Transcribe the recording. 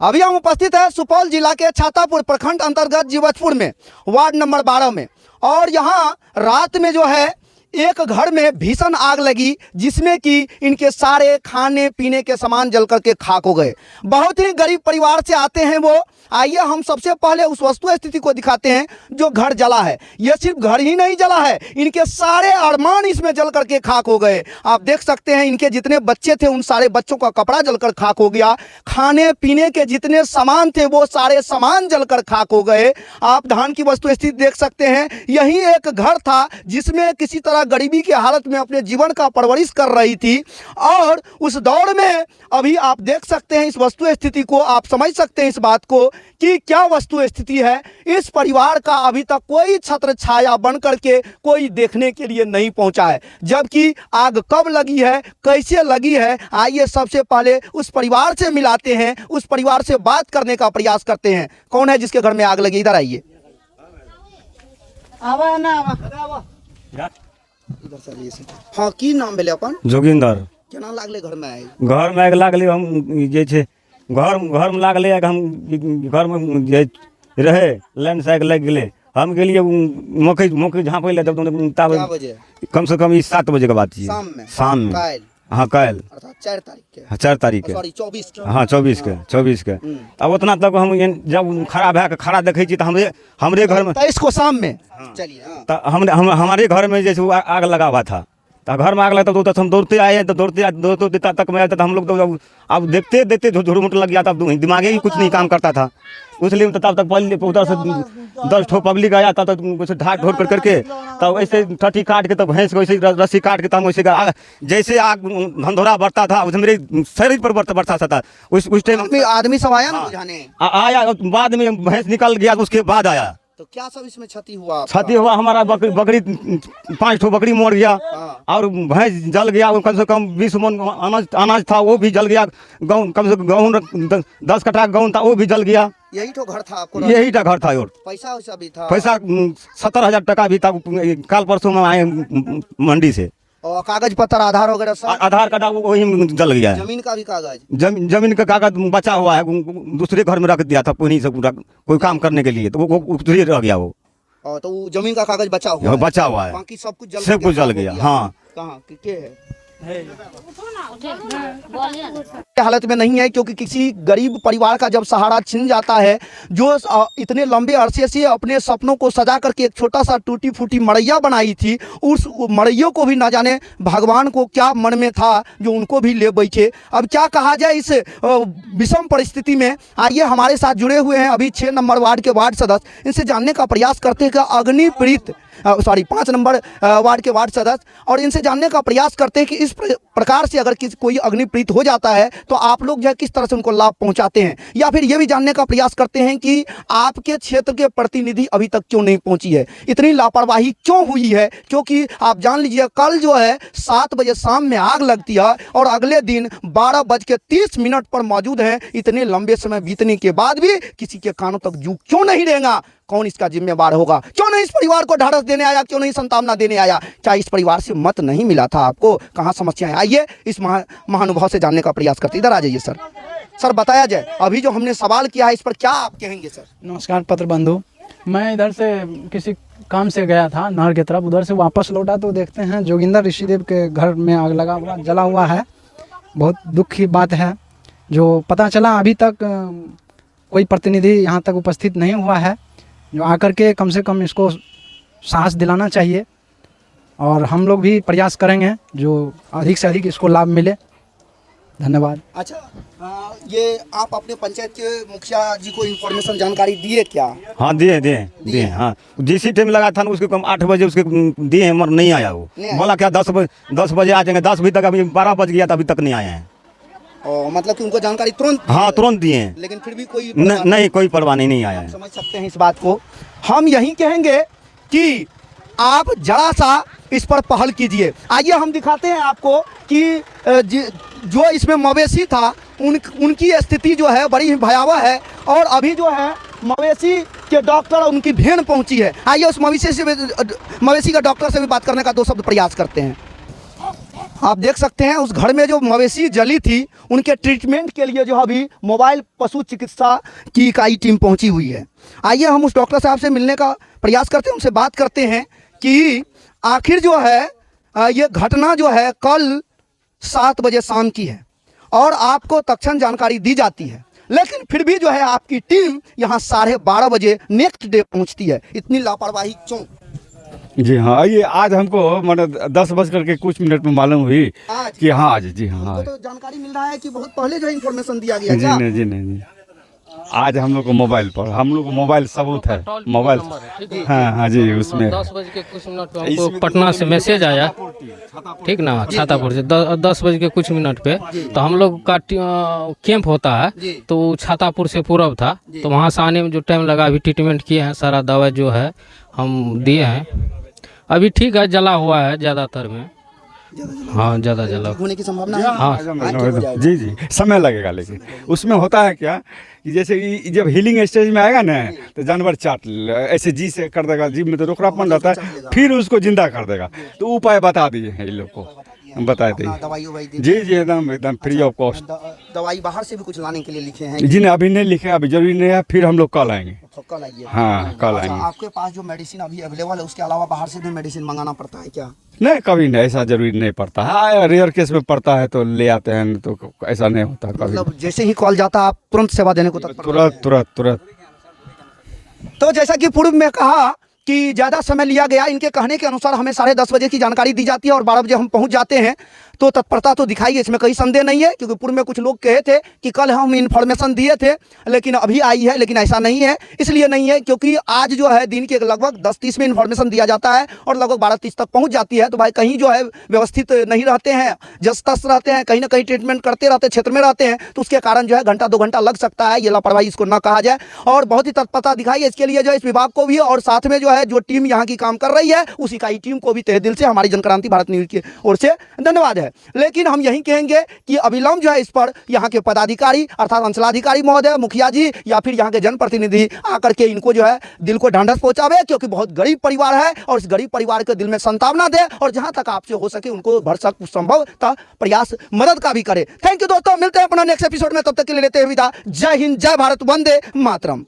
अभी हम उपस्थित है सुपौल जिला के छातापुर प्रखंड अंतर्गत जीवतपुर में वार्ड नंबर 12 में। और यहाँ रात में जो है एक घर में भीषण आग लगी, जिसमें कि इनके सारे खाने पीने के सामान जल करके खाक हो गए। बहुत ही गरीब परिवार से आते हैं वो। आइए हम सबसे पहले उस वस्तु स्थिति को दिखाते हैं जो घर जला है। यह सिर्फ घर ही नहीं जला है, इनके सारे अरमान इसमें जल करके खाक हो गए। आप देख सकते हैं इनके जितने बच्चे थे उन सारे बच्चों का कपड़ा जलकर खाक हो गया। खाने पीने के जितने सामान थे वो सारे सामान जलकर खाक हो गए। आप धान की वस्तु स्थिति देख सकते हैं। यही एक घर था जिसमें किसी तरह गरीबी की हालत में अपने जीवन का परवरिश कर रही थी। और उस दौर में अभी आप देख सकते हैं इस वस्तु स्थिति को, आप समझ सकते हैं इस बात को कि क्या वस्तु स्थिति है। इस परिवार का अभी तक कोई छत्र छाया बन करके कोई देखने के लिए नहीं पहुंचा है। जबकि आग कब लगी है, कैसे लगी है, आइए सबसे पहले उस परिवार से मिलाते हैं, उस परिवार से बात करने का प्रयास करते हैं। कौन है जिसके घर में आग लगी? इधर आइए। इधर चलिए। हाँ, की नाम भेले अपन? जोगिंदर। केना लागले घर में आए? घर में आग लागले, हम जे छे घर में लागले, हम घर में जे रहे लाइन से आग लग गेले। हम गेलिए मकई झाँपे ले, तब बजे? कम से कम 7 बजे के बात थी। शाम में हाँ कल 4 तारीख के सॉरी 24 के। हाँ 24 के। अब उतना तक हम जब खड़ा भै के खड़ा देखे छी तो हमरे घर में 23 को शाम में। चलिए। तो हमारे घर में जैसे आग लगा हुआ था, तो घर में आग लगा तो हम दौड़ते आए, तो दौड़ते तक में आए तो हम लोग तो अब देखते झुरमुट लग गया। तब दिमाग ही कुछ नहीं काम करता था, इसलिए तब तक पहले उधर से 10 ठो पब्लिक आया। तब तक ढाक ढोल करके तब ऐसे ठठी काट के, तब भैंस को ऐसे रस्सी काट के, तब वैसे जैसे आग धंधोरा बढ़ता था उस मेरे शरीर पर बढ़ता था। उस टाइम आदमी सब आया ना बुझाने? आया, बाद में भैंस निकल गया, उसके बाद आया। तो क्या सब इसमें क्षति हुआ? क्षति हुआ हमारा बकरी 5 ठो बकरी मर गया। और भैंस जल गया। कम से कम 20 मन अनाज था वो भी जल गया। गेहूँ कम से गेहूँ 10 कट्टा गेहूँ था वो भी जल गया। यही तो घर था आपको? यही था घर था। और पैसा वैसा भी था? पैसा 70,000 टका भी था। कल परसों में आए मंडी से। और कागज पत्र आधार वगैरह सब? आधार कार्ड वही में जल गया है। जमीन का भी कागज? जमीन का कागज बचा हुआ है, दूसरे घर में रख दिया था कोई काम करने के लिए, तो वो उधर रह गया वो। तो जमीन का कागज बचा हुआ है, बाकी सब कुछ जल गया। हाँ। कहाँ है हालत में नहीं है, क्योंकि किसी गरीब परिवार का जब सहारा छिन जाता है, जो इतने लंबे अरसे से अपने सपनों को सजा करके एक छोटा सा टूटी फूटी मड़ैया बनाई थी, उस मड़ैयों को भी ना जाने भगवान को क्या मन में था जो उनको भी ले बैठे। अब क्या कहा जाए इस विषम परिस्थिति में। आइए हमारे साथ जुड़े हुए हैं अभी 6 नंबर वार्ड के वार्ड सदस्य, इनसे जानने का प्रयास करते हैं कि अग्निपीड़ित 5 नंबर वार्ड के वार्ड सदस्य, और इनसे जानने का प्रयास करते हैं कि इस प्रकार से अगर कोई अग्निपीड़ित हो जाता है तो आप लोग जो है किस तरह से उनको लाभ पहुंचाते हैं, या फिर ये भी जानने का प्रयास करते हैं कि आपके क्षेत्र के प्रतिनिधि अभी तक क्यों नहीं पहुंची है, इतनी लापरवाही क्यों हुई है। क्योंकि आप जान लीजिए कल जो है 7 बजे शाम में आग लगती है और अगले दिन 12:30 पर मौजूद है। इतने लंबे समय बीतने के बाद भी किसी के कानों तक जू क्यों नहीं देगा? कौन इसका जिम्मेवार होगा? क्यों नहीं इस परिवार को ढाढ़स देने आया? क्यों नहीं सांत्वना देने आया? क्या इस परिवार से मत नहीं मिला था आपको? कहाँ समस्याएं? आइए इस महानुभाव से जानने का प्रयास करते। इधर आ जाइए सर बताया जाए अभी जो हमने सवाल किया है इस पर क्या आप कहेंगे सर? नमस्कार पत्र बंधु, मैं इधर से किसी काम से गया था नहर की तरफ, उधर से वापस लौटा तो देखते हैं जोगिंदर ऋषिदेव के घर में आग लगा हुआ जला हुआ है। बहुत दुख की बात है। जो पता चला अभी तक कोई प्रतिनिधि यहाँ तक उपस्थित नहीं हुआ है जो आकर के कम से कम इसको साहस दिलाना चाहिए, और हम लोग भी प्रयास करेंगे जो अधिक से अधिक इसको लाभ मिले। धन्यवाद। अच्छा, ये आप अपने पंचायत के मुखिया जी को इन्फॉर्मेशन जानकारी दिए क्या? हाँ दिए। हाँ जिस टाइम लगा था ना उसके कम 8 बजे उसके दिए, मगर नहीं आया वो। बोला क्या 10 बजे आ जाएंगे, 10 बजे तक, अभी 12 बज गया था अभी तक नहीं आए हैं। मतलब कि उनको जानकारी तुरंत? हाँ तुरंत दिए हैं, लेकिन फिर भी कोई नहीं कोई परवाह नहीं आया है। समझ सकते हैं इस बात को। हम यही कहेंगे कि आप जरा सा इस पर पहल कीजिए। आइए हम दिखाते हैं आपको कि जो इसमें मवेशी था उनकी स्थिति जो है बड़ी भयावह है, और अभी जो है मवेशी के डॉक्टर उनकी भेड़ पहुंची है। आइए उस मवेशी का डॉक्टर से भी बात करने का 2 शब्द प्रयास करते हैं। आप देख सकते हैं उस घर में जो मवेशी जली थी उनके ट्रीटमेंट के लिए जो अभी मोबाइल पशु चिकित्सा की इकाई टीम पहुंची हुई है। आइए हम उस डॉक्टर साहब से मिलने का प्रयास करते हैं, उनसे बात करते हैं कि आखिर जो है ये घटना जो है कल 7 बजे शाम की है और आपको तत्क्षण जानकारी दी जाती है, लेकिन फिर भी जो है आपकी टीम यहाँ 12:30 बजे नेक्स्ट डे पहुँचती है। इतनी लापरवाही क्यों? जी हाँ, ये आज हमको मतलब 10:कुछ में मालूम हुई आज? कि हाँ आज, जी हाँ हमको तो जानकारी मिल रहा है कि बहुत पहले जो इन्फॉर्मेशन दिया गया जी क्या? नहीं, जी नहीं, जी आज हम लोग को मोबाइल पर, हम लोग को मोबाइल सबूत है, मोबाइल, हाँ हाँ जी, उसमें 10:कुछ पे हमको पटना से मैसेज आया, ठीक ना, छातापुर से 10:कुछ पे, तो हम लोग का कैंप होता है तो छातापुर से पूरब था, तो वहाँ से आने में जो टाइम लगा, अभी ट्रीटमेंट किए हैं, सारा दवा जो है हम दिए हैं, अभी ठीक है, जला हुआ है ज़्यादातर में, हाँ ज़्यादा जला होने की संभावना है। हाँ जी जी समय लगेगा, लेकिन उसमें होता है क्या कि जैसे कि जब हीलिंग स्टेज में आएगा ना तो जानवर चाट ऐसे जी से कर देगा, जी में तो रोकड़ापन रहता है, फिर उसको जिंदा कर देगा। तो उपाय बता दिए हैं इन लोग को, बताए थे दवाई जी जी, एकदम फ्री ऑफ कॉस्ट। दवाई बाहर से भी कुछ लाने के लिए लिखे हैं? जी नहीं, अभी नहीं लिखे, अभी जरूरी नहीं है, फिर हम लोग कल आएंगे। तो कल आइए। हाँ कल अच्छा, आएंगे। आपके पास जो मेडिसिन अभी अवेलेबल है उसके अलावा बाहर से भी मेडिसिन मंगाना पड़ता है क्या? नहीं, कभी नहीं, ऐसा जरूरी नहीं पड़ता है, रेयर केस में पड़ता है तो ले आते हैं, तो ऐसा नहीं होता कभी। मतलब जैसे ही कॉल जाता आप तुरंत सेवा देने को तत्पर होते हैं? तुरंत। तो जैसा कि पूर्व में कहा कि ज़्यादा समय लिया गया, इनके कहने के अनुसार हमें 10:30 बजे की जानकारी दी जाती है और 12 बजे हम पहुंच जाते हैं, तो तत्परता तो दिखाई है, इसमें कोई संदेह नहीं है, क्योंकि पूर्व में कुछ लोग कहे थे कि कल हम इन्फॉर्मेशन दिए थे लेकिन अभी आई है, लेकिन ऐसा नहीं है। इसलिए नहीं है क्योंकि आज जो है दिन के लगभग 10:30 में इन्फॉर्मेशन दिया जाता है और लगभग 12:30 तक पहुंच जाती है। तो भाई कहीं जो है व्यवस्थित नहीं रहते हैं, जस तस रहते हैं, कहीं ना कहीं ट्रीटमेंट करते रहते हैं, क्षेत्र में रहते हैं, तो उसके कारण जो है घंटा 2 घंटा लग सकता है। ये लापरवाही इसको ना कहा जाए और बहुत ही तत्परता दिखाई है इसके लिए जो है इस विभाग को भी, और साथ में जो है जो टीम यहाँ की काम कर रही है उस इकाई टीम को भी तहे दिल से हमारी जनक्रांति भारत न्यूज की ओर से धन्यवाद है। लेकिन हम यही कहेंगे कि अविलंब जो है इस पर यहाँ के पदाधिकारी अर्थात अंचलाधिकारी महोदय, मुखिया जी या फिर यहाँ के जनप्रतिनिधि आकर के इनको जो है दिल को ढांढस पहुंचावे, क्योंकि बहुत गरीब परिवार है और इस गरीब परिवार के दिल में संतावना दे और जहां तक आपसे हो सके उनको भरसक संभव प्रयास मदद का भी करे। थैंक यू दोस्तों, मिलते हैं अपना नेक्स्ट एपिसोड में, तब तक के लिए लेते हैं विदा। जय हिंद, जय भारत, वंदे मातरम।